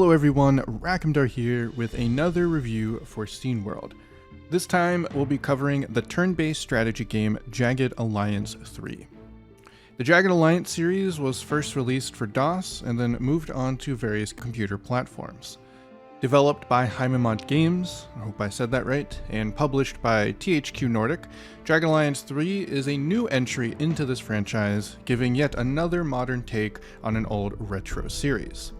Hello everyone, Rhakimdar here with another review for SceneWorld. This time we'll be covering the turn-based strategy game Jagged Alliance 3. The Jagged Alliance series was first released for DOS and then moved on to various computer platforms. Developed by Rhakimdar Games, I hope I said that right, and published by THQ Nordic, Jagged Alliance 3 is a new entry into this franchise, giving yet another modern take on an old retro series.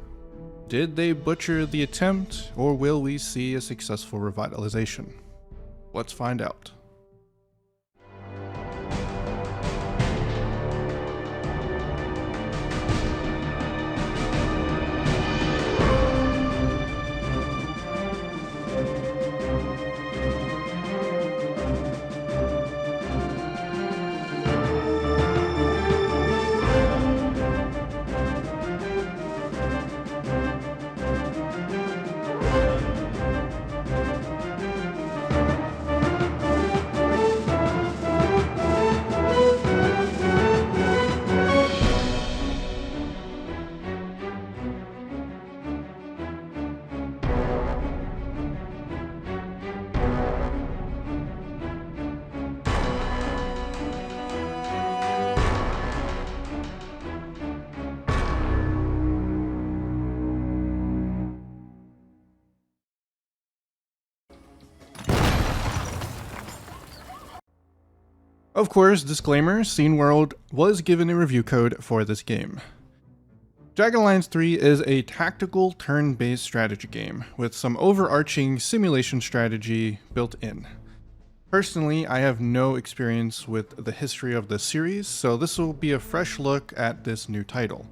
Did they butcher the attempt, or will we see a successful revitalization? Let's find out. Of course, disclaimer, SceneWorld was given a review code for this game. Jagged Alliance 3 is a tactical turn-based strategy game with some overarching simulation strategy built in. Personally, I have no experience with the history of the series, so this will be a fresh look at this new title.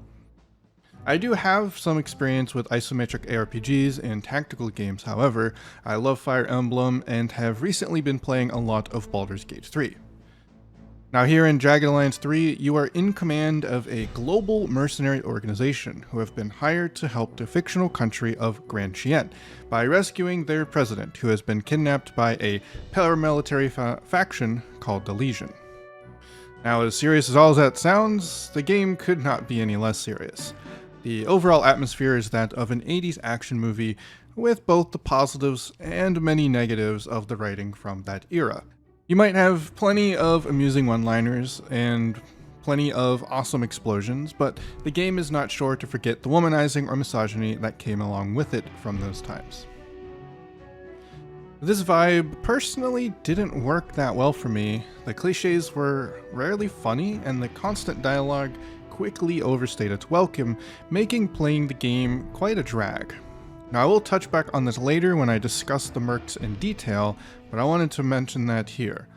I do have some experience with isometric ARPGs and tactical games, however. I love Fire Emblem and have recently been playing a lot of Baldur's Gate 3. Now here in Jagged Alliance 3, you are in command of a global mercenary organization who have been hired to help the fictional country of Grand Chien by rescuing their president, who has been kidnapped by a paramilitary faction called the Legion. Now, as serious as all that sounds, the game could not be any less serious. The overall atmosphere is that of an 80s action movie with both the positives and many negatives of the writing from that era. You might have plenty of amusing one-liners and plenty of awesome explosions, but the game is not sure to forget the womanizing or misogyny that came along with it from those times. This vibe personally didn't work that well for me. The cliches were rarely funny, and the constant dialogue quickly overstayed its welcome, making playing the game quite a drag. Now, I will touch back on this later when I discuss the mercs in detail, but I wanted to mention that here.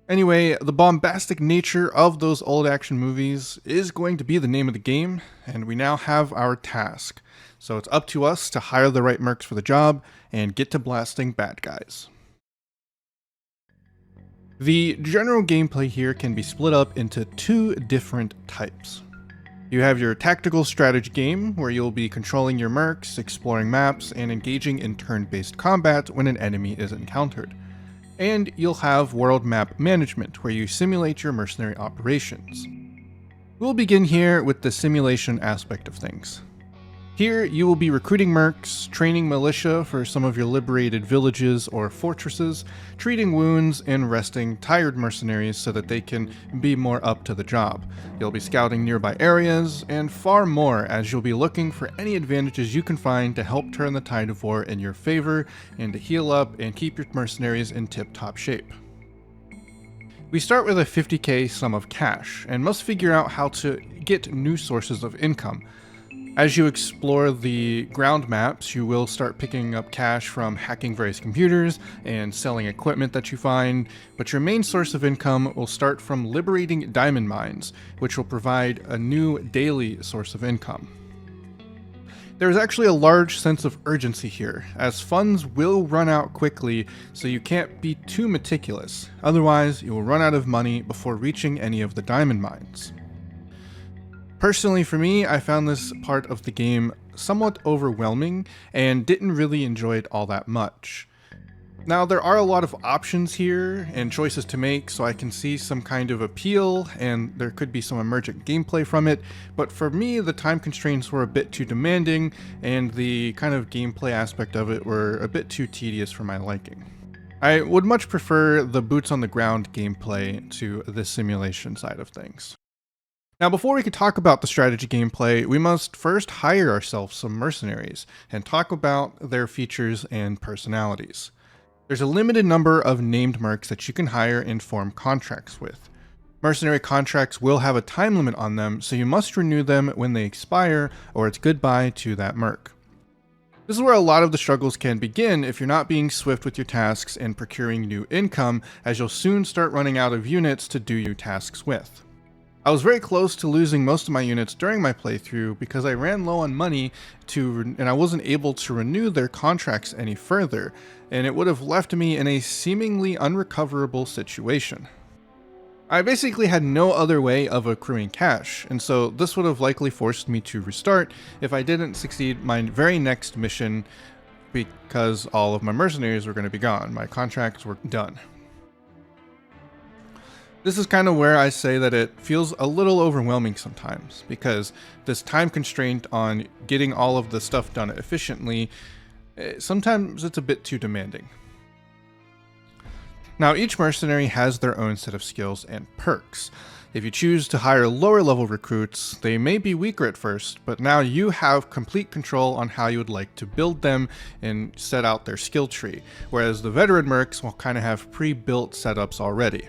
Anyway, the bombastic nature of those old action movies is going to be the name of the game, and we now have our task. So it's up to us to hire the right mercs for the job and get to blasting bad guys. The general gameplay here can be split up into two different types. You have your tactical strategy game, where you'll be controlling your mercs, exploring maps, and engaging in turn-based combat when an enemy is encountered. And you'll have world map management, where you simulate your mercenary operations. We'll begin here with the simulation aspect of things. Here, you will be recruiting mercs, training militia for some of your liberated villages or fortresses, treating wounds, and resting tired mercenaries so that they can be more up to the job. You'll be scouting nearby areas, and far more, as you'll be looking for any advantages you can find to help turn the tide of war in your favor, and to heal up and keep your mercenaries in tip-top shape. We start with a 50k sum of cash, and must figure out how to get new sources of income. As you explore the ground maps, you will start picking up cash from hacking various computers and selling equipment that you find, but your main source of income will start from liberating diamond mines, which will provide a new daily source of income. There is actually a large sense of urgency here, as funds will run out quickly, so you can't be too meticulous, otherwise you will run out of money before reaching any of the diamond mines. Personally, for me, I found this part of the game somewhat overwhelming and didn't really enjoy it all that much. Now, there are a lot of options here and choices to make, so I can see some kind of appeal, and there could be some emergent gameplay from it, but for me, the time constraints were a bit too demanding, and the kind of gameplay aspect of it were a bit too tedious for my liking. I would much prefer the boots on the ground gameplay to the simulation side of things. Now, before we can talk about the strategy gameplay, we must first hire ourselves some mercenaries and talk about their features and personalities. There's a limited number of named mercs that you can hire and form contracts with. Mercenary contracts will have a time limit on them, so you must renew them when they expire, or it's goodbye to that merc. This is where a lot of the struggles can begin if you're not being swift with your tasks and procuring new income, as you'll soon start running out of units to do your tasks with. I was very close to losing most of my units during my playthrough because I ran low on money and I wasn't able to renew their contracts any further, and it would have left me in a seemingly unrecoverable situation. I basically had no other way of accruing cash, and so this would have likely forced me to restart if I didn't succeed my very next mission because all of my mercenaries were going to be gone. My contracts were done. This is kind of where I say that it feels a little overwhelming sometimes, because this time constraint on getting all of the stuff done efficiently, sometimes it's a bit too demanding. Now, each mercenary has their own set of skills and perks. If you choose to hire lower level recruits, they may be weaker at first, but now you have complete control on how you would like to build them and set out their skill tree, whereas the veteran mercs will kind of have pre-built setups already.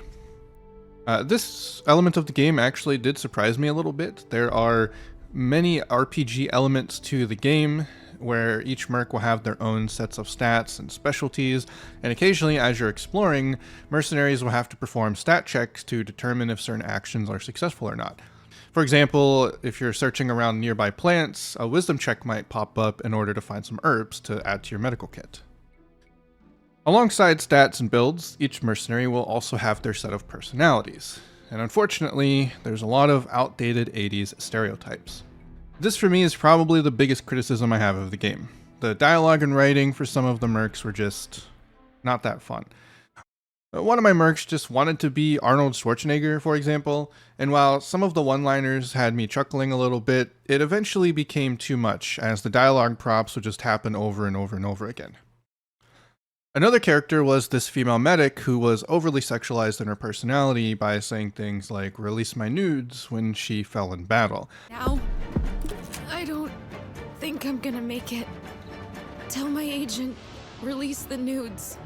This element of the game actually did surprise me a little bit. There are many RPG elements to the game where each merc will have their own sets of stats and specialties, and occasionally as you're exploring, mercenaries will have to perform stat checks to determine if certain actions are successful or not. For example, if you're searching around nearby plants, a wisdom check might pop up in order to find some herbs to add to your medical kit. Alongside stats and builds, each mercenary will also have their set of personalities, and unfortunately, there's a lot of outdated 80s stereotypes. This for me is probably the biggest criticism I have of the game. The dialogue and writing for some of the mercs were just not that fun. One of my mercs just wanted to be Arnold Schwarzenegger, for example, and while some of the one-liners had me chuckling a little bit, it eventually became too much, as the dialogue prompts would just happen over and over and over again. Another character was this female medic who was overly sexualized in her personality by saying things like "release my nudes" when she fell in battle. Now, I don't think I'm gonna make it. Tell my agent, release the nudes.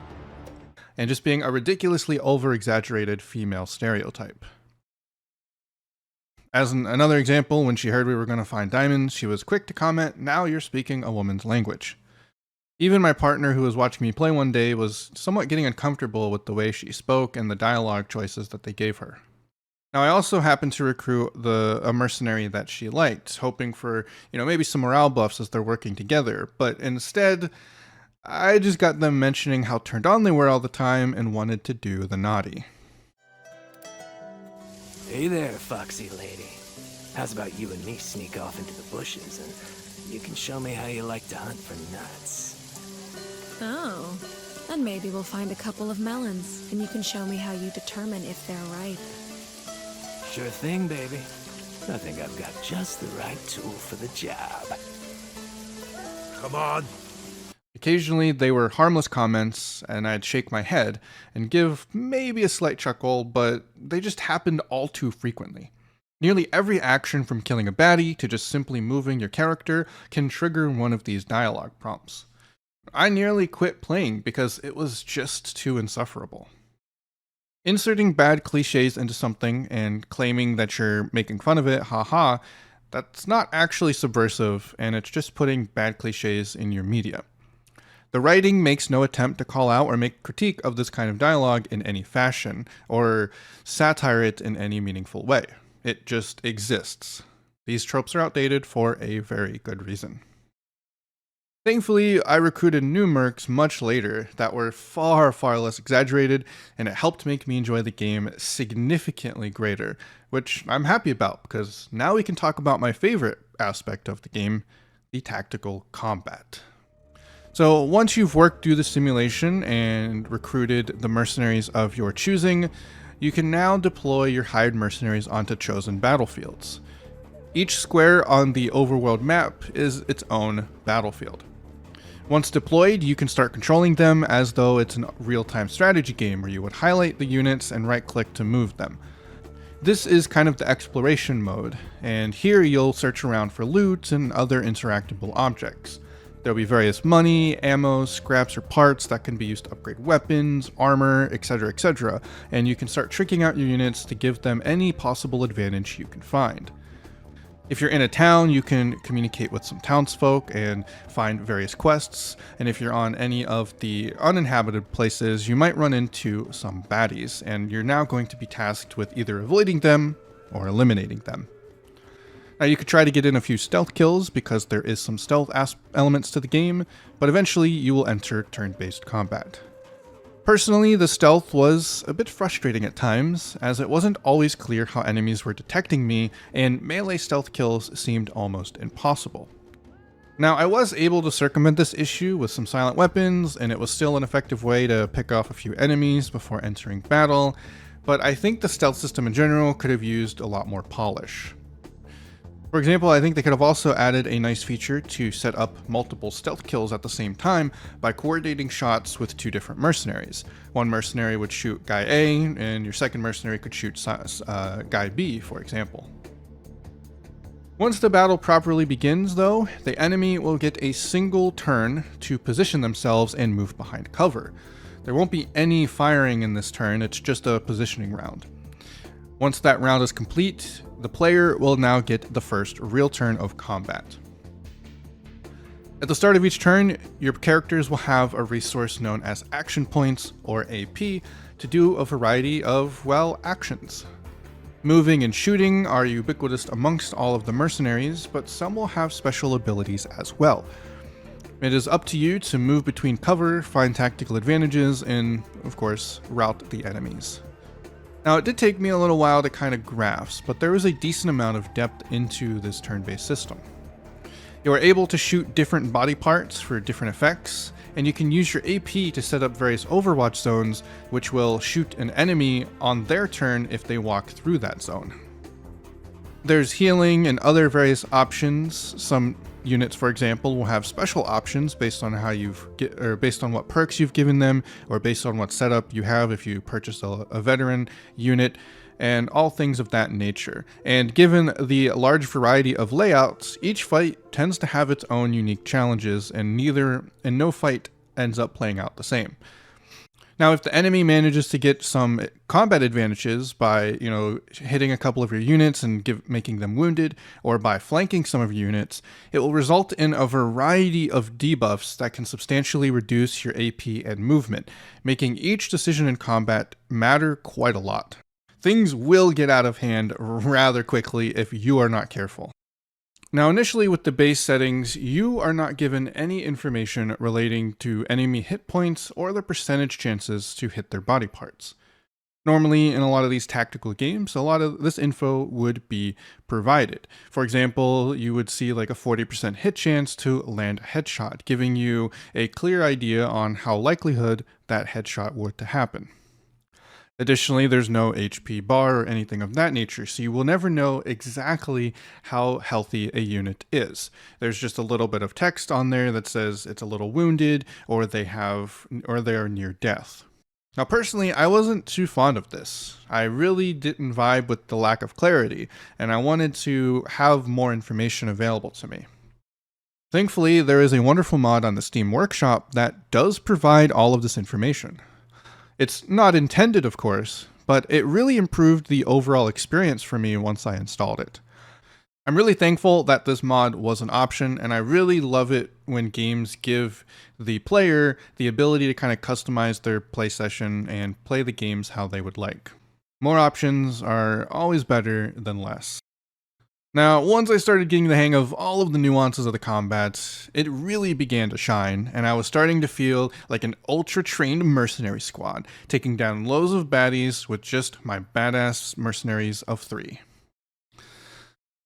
And just being a ridiculously over-exaggerated female stereotype. As another example, when she heard we were going to find diamonds, she was quick to comment, "Now you're speaking a woman's language." Even my partner who was watching me play one day was somewhat getting uncomfortable with the way she spoke and the dialogue choices that they gave her. Now, I also happened to recruit a mercenary that she liked, hoping for, maybe some morale buffs as they're working together, but instead, I just got them mentioning how turned on they were all the time and wanted to do the naughty. Hey there, foxy lady. How's about you and me sneak off into the bushes and you can show me how you like to hunt for nuts? Oh, then maybe we'll find a couple of melons, and you can show me how you determine if they're ripe. Sure thing, baby. I think I've got just the right tool for the job. Come on. Occasionally, they were harmless comments, and I'd shake my head and give maybe a slight chuckle, but they just happened all too frequently. Nearly every action from killing a baddie to just simply moving your character can trigger one of these dialogue prompts. I nearly quit playing because it was just too insufferable. Inserting bad cliches into something and claiming that you're making fun of it, haha, that's not actually subversive, and it's just putting bad cliches in your media. The writing makes no attempt to call out or make critique of this kind of dialogue in any fashion, or satire it in any meaningful way. It just exists. These tropes are outdated for a very good reason. Thankfully, I recruited new mercs much later that were far, far less exaggerated, and it helped make me enjoy the game significantly greater, which I'm happy about because now we can talk about my favorite aspect of the game, the tactical combat. So once you've worked through the simulation and recruited the mercenaries of your choosing, you can now deploy your hired mercenaries onto chosen battlefields. Each square on the overworld map is its own battlefield. Once deployed, you can start controlling them as though it's a real-time strategy game where you would highlight the units and right-click to move them. This is kind of the exploration mode, and here you'll search around for loot and other interactable objects. There'll be various money, ammo, scraps, or parts that can be used to upgrade weapons, armor, etc., and you can start tricking out your units to give them any possible advantage you can find. If you're in a town, you can communicate with some townsfolk and find various quests, and if you're on any of the uninhabited places, you might run into some baddies, and you're now going to be tasked with either avoiding them or eliminating them. Now you could try to get in a few stealth kills because there is some stealth elements to the game, but eventually you will enter turn-based combat. Personally, the stealth was a bit frustrating at times, as it wasn't always clear how enemies were detecting me, and melee stealth kills seemed almost impossible. Now, I was able to circumvent this issue with some silent weapons, and it was still an effective way to pick off a few enemies before entering battle, but I think the stealth system in general could have used a lot more polish. For example, I think they could have also added a nice feature to set up multiple stealth kills at the same time by coordinating shots with two different mercenaries. One mercenary would shoot guy A, and your second mercenary could shoot guy B, for example. Once the battle properly begins, though, the enemy will get a single turn to position themselves and move behind cover. There won't be any firing in this turn, it's just a positioning round. Once that round is complete, the player will now get the first real turn of combat. At the start of each turn, your characters will have a resource known as action points, or AP, to do a variety of, well, actions. Moving and shooting are ubiquitous amongst all of the mercenaries, but some will have special abilities as well. It is up to you to move between cover, find tactical advantages, and, of course, rout the enemies. Now, it did take me a little while to kind of grasp, but there is a decent amount of depth into this turn-based system. You are able to shoot different body parts for different effects, and you can use your AP to set up various Overwatch zones, which will shoot an enemy on their turn if they walk through that zone. There's healing and other various options. Some units, for example, will have special options based on based on what perks you've given them, or based on what setup you have if you purchase a veteran unit, and all things of that nature. And given the large variety of layouts, each fight tends to have its own unique challenges, and no fight ends up playing out the same. Now, if the enemy manages to get some combat advantages by, hitting a couple of your units and making them wounded, or by flanking some of your units, it will result in a variety of debuffs that can substantially reduce your AP and movement, making each decision in combat matter quite a lot. Things will get out of hand rather quickly if you are not careful. Now, initially with the base settings, you are not given any information relating to enemy hit points or their percentage chances to hit their body parts. Normally, in a lot of these tactical games, a lot of this info would be provided. For example, you would see like a 40% hit chance to land a headshot, giving you a clear idea on how likelihood that headshot would to happen. Additionally, there's no HP bar or anything of that nature, so you will never know exactly how healthy a unit is. There's just a little bit of text on there that says it's a little wounded, or they are near death. Now, personally, I wasn't too fond of this. I really didn't vibe with the lack of clarity, and I wanted to have more information available to me. Thankfully, there is a wonderful mod on the Steam Workshop that does provide all of this information. It's not intended, of course, but it really improved the overall experience for me once I installed it. I'm really thankful that this mod was an option, and I really love it when games give the player the ability to kind of customize their play session and play the games how they would like. More options are always better than less. Now, once I started getting the hang of all of the nuances of the combat, it really began to shine, and I was starting to feel like an ultra-trained mercenary squad, taking down loads of baddies with just my badass mercenaries of 3.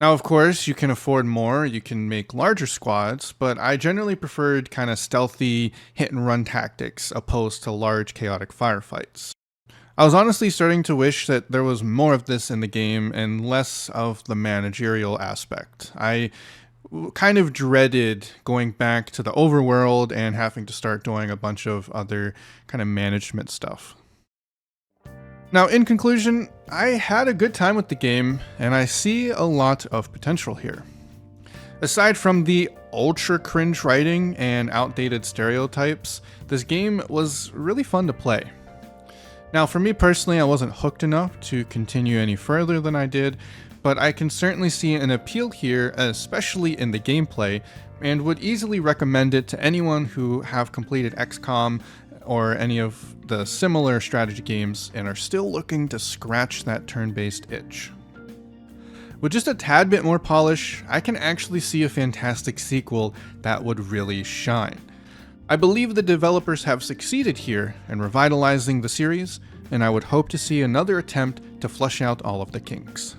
Now, of course, you can afford more, you can make larger squads, but I generally preferred kind of stealthy hit and run tactics opposed to large chaotic firefights. I was honestly starting to wish that there was more of this in the game and less of the managerial aspect. I kind of dreaded going back to the overworld and having to start doing a bunch of other kind of management stuff. Now, in conclusion, I had a good time with the game, and I see a lot of potential here. Aside from the ultra cringe writing and outdated stereotypes, this game was really fun to play. Now, for me personally, I wasn't hooked enough to continue any further than I did, but I can certainly see an appeal here, especially in the gameplay, and would easily recommend it to anyone who have completed XCOM or any of the similar strategy games and are still looking to scratch that turn-based itch. With just a tad bit more polish, I can actually see a fantastic sequel that would really shine. I believe the developers have succeeded here in revitalizing the series, and I would hope to see another attempt to flesh out all of the kinks.